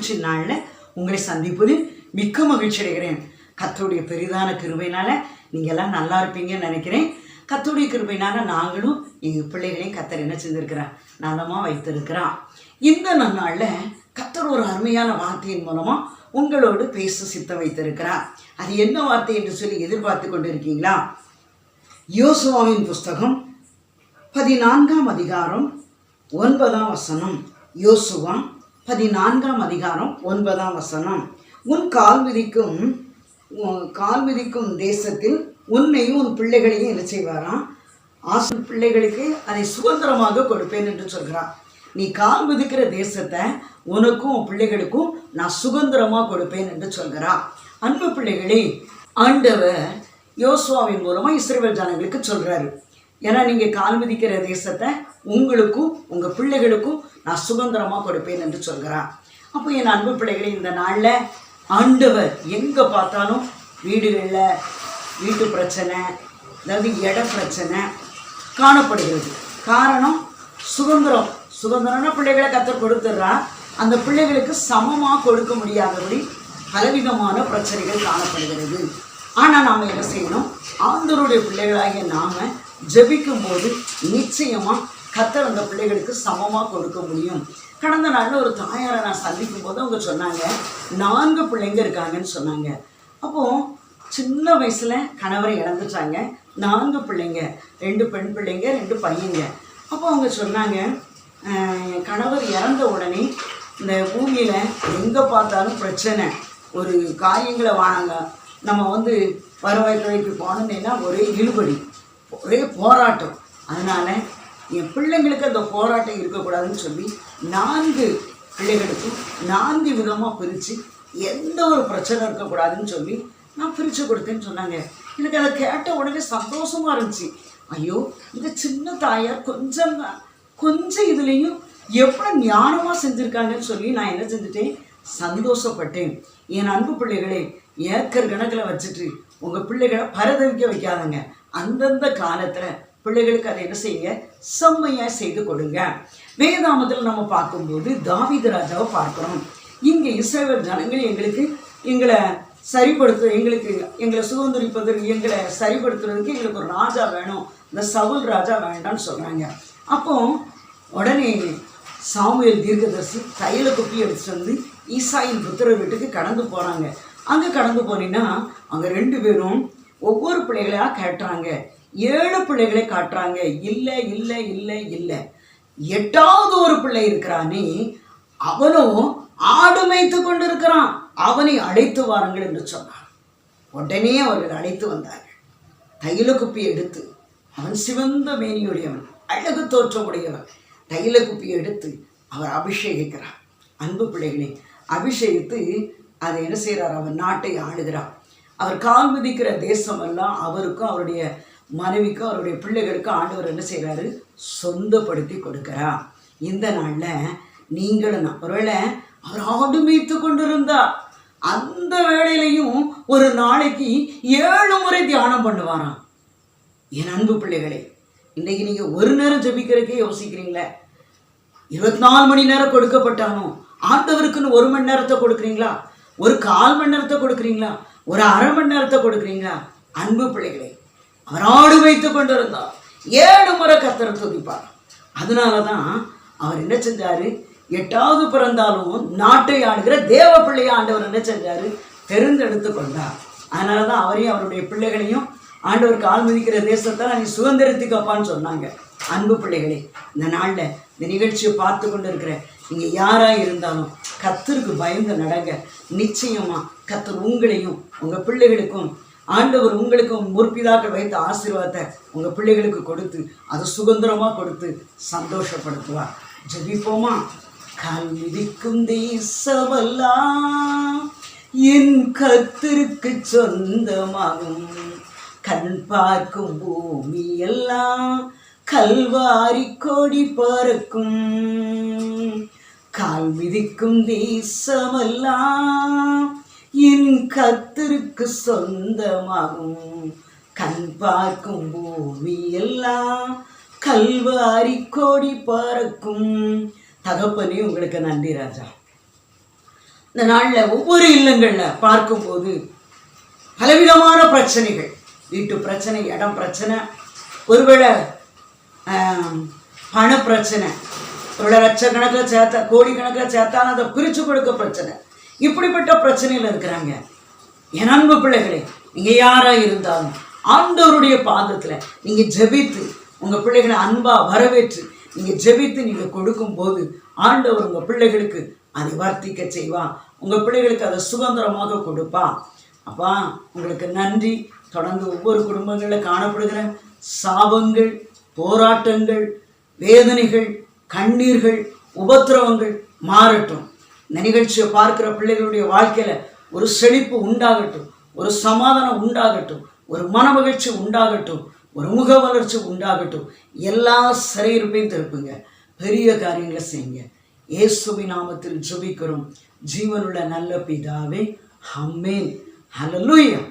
மகிழ்ச்சி நாளில் உங்களை சந்திப்பதில் மிக்க மகிழ்ச்சி அடைகிறேன். கர்த்தருடைய பெரிதான கிருபையினால நீங்கள் எல்லாம் நல்லா இருப்பீங்கன்னு நினைக்கிறேன். கர்த்தருடைய கிருபையினால நாங்களும் எங்கள் பிள்ளைகளையும் கர்த்தர் என்ன செஞ்சுருக்கிறார், நலமாக வைத்திருக்கிறான். இந்த நன்னாளில் கர்த்தர் ஒரு அருமையான வார்த்தையின் மூலமாக உங்களோடு பேச சித்தம் வைத்திருக்கிறார். அது என்ன வார்த்தை என்று சொல்லி எதிர்பார்த்து கொண்டு இருக்கீங்களா? யோசுவாவின் புஸ்தகம் 14ஆம் அதிகாரம் 9ஆம் வசனம். யோசுவா 14ஆம் அதிகாரம் 9ஆம் வசனம். உன் கால் மிதிக்கும் தேசத்தில் உன்னையும் உன் பிள்ளைகளையும் என்ன செய்வாராம்? ஆசின் பிள்ளைகளுக்கு அதை சுதந்திரமாக கொடுப்பேன் என்று சொல்கிறான். நீ கால் மிதிக்கிற தேசத்தை உனக்கும் உன் பிள்ளைகளுக்கும் நான் சுதந்திரமாக கொடுப்பேன் என்று சொல்கிறான். அன்பு பிள்ளைகளே, ஆண்டவர் யோசுவாவின் மூலமாக இஸ்ரவேல் ஜனங்களுக்கு சொல்கிறாரு, ஏன்னா நீங்கள் கால் மிதிக்கிற தேசத்தை உங்களுக்கும் உங்கள் பிள்ளைகளுக்கும் நான் சுதந்திரமாக கொடுப்பேன் என்று சொல்கிறான். அப்போ என் அன்பு பிள்ளைகளே, இந்த நாளில் ஆண்டவர் எங்கே பார்த்தாலும் வீடுகளில் வீட்டு பிரச்சனை, அதாவது இட பிரச்சனை காணப்படுகிறது. காரணம் சுதந்திரம்னா பிள்ளைகளை கர்த்தர் கொடுத்துட்றா, அந்த பிள்ளைகளுக்கு சமமாக கொடுக்க முடியாதபடி பலவிதமான பிரச்சனைகள் காணப்படுகிறது. ஆனால் நாம் என்ன செய்யணும்? ஆண்டவருடைய பிள்ளைகளாகிய நாம் ஜெபிக்கும் போது நிச்சயமாக கர்த்தர் அந்த பிள்ளைகளுக்கு சமமாக கொடுக்க முடியும். கடந்த நாளில் ஒரு தாயாரை நான் சந்திக்கும் போது அவங்க சொன்னாங்க, 4 பிள்ளைங்க இருக்காங்கன்னு சொன்னாங்க. அப்போது சின்ன வயசில் கணவரை இழந்துட்டாங்க. 4 பிள்ளைங்க, 2 பெண் பிள்ளைங்க, 2 பையங்க. அப்போ அவங்க சொன்னாங்க, என் கணவர் இறந்த உடனே இந்த பூமியில் எங்கே பார்த்தாலும் பிரச்சனை, ஒரு காரியங்களை வாங்க நம்ம வருவாய்த்துறைக்கு போனோம்னா ஒரே இழுபடி, ஒரே போராட்டம். அதனால் என் பிள்ளைங்களுக்கு அந்த போராட்டம் இருக்கக்கூடாதுன்னு சொல்லி 4 பிள்ளைகளுக்கும் 4 விதமாக பிரித்து எந்த ஒரு பிரச்சனை இருக்கக்கூடாதுன்னு சொல்லி நான் பிரித்து கொடுத்தேன்னு சொன்னாங்க. எனக்கு அதை கேட்ட உடனே சந்தோஷமாக இருந்துச்சு. ஐயோ, இந்த சின்ன தாயார் கொஞ்சம் இதுலேயும் எவ்வளோ ஞானமாக செஞ்சுருக்காங்கன்னு சொல்லி நான் என்ன செஞ்சுட்டேன், சந்தோஷப்பட்டேன். என் அன்பு பிள்ளைகளே, ஏக்கர் கணக்கில் வச்சுட்டு உங்கள் பிள்ளைகளை பரதவிக்க வைக்காதங்க. அந்தந்த காலத்தில் பிள்ளைகளுக்கு அதை என்ன செய்யுங்க, செம்மையாக செய்து கொடுங்க. வேதாமத்தில் நம்ம பார்க்கும்போது தாவீது ராஜாவை பார்க்குறோம். இங்கே இஸ்ரவேல் ஜனங்கள் எங்களை சுதந்திரிப்பதற்கு, எங்களை சரிப்படுத்துறதுக்கு எங்களுக்கு ஒரு ராஜா வேணும், இந்த சவுல் ராஜா வேண்டாம்னு சொல்கிறாங்க. அப்போ உடனே சாமுவேல் தீர்க்கதரிசி தைல குப்பி எடுத்துட்டு வந்து ஈசாயின் புத்திரர் வீட்டுக்கு கடந்து போகிறாங்க. அங்கே கடந்து போனீங்கன்னா அங்கே 2 பேரும் ஒவ்வொரு பிள்ளைகளாக கேட்டுறாங்க. 7 பிள்ளைகளை காட்டுறாங்க. இல்லை இல்லை இல்லை இல்லை, 8வது ஒரு பிள்ளை இருக்கிறானே, அவனும் ஆடு மேய்த்து கொண்டு இருக்கிறான், அவனை அழைத்து வாருங்கள் என்று சொன்னார். உடனே அவர்கள் அழைத்து வந்தார்கள். தைல குப்பி எடுத்து, அவன் சிவந்த மேனியுடையவன், அழகு தோற்றமுடையவன், தைல குப்பியை எடுத்து அவர் அபிஷேகிக்கிறார். அன்பு பிள்ளைகளே, அபிஷேகித்து அதை என்ன செய்கிறார், அவர் நாட்டை ஆளுகிறார். அவர் கால் மிதிக்கிற தேசமெல்லாம் அவருக்கும் அவருடைய மனைவிக்கும் அவருடைய பிள்ளைகளுக்கும் ஆண்டவர் என்ன செய்கிறாரு, சொந்தப்படுத்தி கொடுக்கிறார். இந்த நாளில் நீங்களும் ஒருவேளை அவர் ஆடு மேய்த்து கொண்டிருந்தார், அந்த வேளையிலையும் ஒரு நாளைக்கு 7 முறை தியானம் பண்ணுவாராம். என் அன்பு பிள்ளைகளே, இன்றைக்கி நீங்கள் ஒரு நேரம் ஜெபிக்கிறதுக்கே யோசிக்கிறீங்களே, 24 மணி நேரம் கொடுக்கப்பட்டாலும் ஆண்டவருக்குன்னு 1 மணி நேரத்தை கொடுக்குறீங்களா, ஒரு 1/4 மணி நேரத்தை கொடுக்குறீங்களா, ஒரு அரை மணி நேரத்தை கொடுக்குறீங்களா? அன்பு பிள்ளைகளே, அவர் ஆடு வைத்து கொண்டு இருந்தார், 7 முறை கர்த்தரை துதிப்பார். அதனால தான் அவர் என்ன செஞ்சார், 8வது பிறந்தாலும் நாட்டை ஆடுகிற தேவ பிள்ளையை ஆண்டவர் என்ன செஞ்சார், தெரிந்தெடுத்து கொண்டார். அதனால தான் அவரையும் அவருடைய பிள்ளைகளையும் ஆண்டவர் கால் மிதிக்கிற தேசத்தை நீ சுதந்திரத்துக்கப்பான்னு சொன்னாங்க. அன்பு பிள்ளைகளே, இந்த நாளில் இந்த நிகழ்ச்சியை பார்த்து கொண்டு இருக்கிற நீங்கள் யாராக இருந்தாலும் கர்த்தருக்கு பயந்து நடங்க. நிச்சயமாக கர்த்தர் உங்களையும் உங்கள் பிள்ளைகளுக்கும், ஆண்டவர் உங்களுக்கும் முற்பிதாக்கள் வைத்த ஆசீர்வாதத்தை உங்கள் பிள்ளைகளுக்கு கொடுத்து அதை சுதந்திரமாக கொடுத்து சந்தோஷப்படுத்துவார். ஜெபிப்போமா? கால் மிதிக்கும் தேசமெல்லாம் என் கர்த்தருக்கு சொந்தமாகும், கண் பார்க்கும் பூமி எல்லாம் கல்வாரி கொடி பறக்கும். கால் மிதிக்கும் தேசமெல்லாம் என் கர்த்தருக்கு சொந்தமாகும், கண் பார்க்கும் பூமி எல்லாம் கல்வாரி கொடி பறக்கும். தகப்பனே, உங்களுக்கு நன்றி ராஜா. இந்த நாளில் ஒவ்வொரு இல்லங்களில் பார்க்கும்போது பலவிதமான பிரச்சனைகள், வீட்டு பிரச்சனை, இடம் பிரச்சனை, ஒருவேளை பண பிரச்சனை, ஒருவேளை லட்சக்கணக்கில் சேர்த்தா கோடிக்கணக்கில் சேர்த்தாலும் அதை பிரித்து கொடுக்க பிரச்சனை, இப்படிப்பட்ட பிரச்சனையில் இருக்கிறாங்க. என் அன்பு பிள்ளைகளே, நீங்கள் யாராக இருந்தாலும் ஆண்டவருடைய பாதத்தில் நீங்கள் ஜெபித்து உங்கள் பிள்ளைகளை அன்பாக வரவேற்று நீங்கள் ஜெபித்து நீங்கள் கொடுக்கும்போது ஆண்டவர் உங்கள் பிள்ளைகளுக்கு அதை வர்த்திக்க செய்வான். உங்கள் பிள்ளைகளுக்கு அதை சுதந்திரமாக கொடுப்பான். அப்பா உங்களுக்கு நன்றி. தொடர்ந்து ஒவ்வொரு குடும்பங்களில் காணப்படுகிற சாபங்கள், போராட்டங்கள், வேதனைகள், கண்ணீர்கள், உபத்திரவங்கள் மாறட்டும். இந்த நிகழ்ச்சியை பார்க்கிற பிள்ளைகளுடைய வாழ்க்கையில் ஒரு செழிப்பு உண்டாகட்டும், ஒரு சமாதானம் உண்டாகட்டும், ஒரு மனமகிழ்ச்சி உண்டாகட்டும், ஒரு முக வளர்ச்சி உண்டாகட்டும். எல்லா சிறையிருப்பையும் திருப்புங்க, பெரிய காரியங்களை செய்யுங்க. இயேசுவின் நாமத்தில் ஜெபிக்கிறோம் ஜீவனுள்ள நல்ல பிதாவே, ஆமென். ஹல்லேலூயா.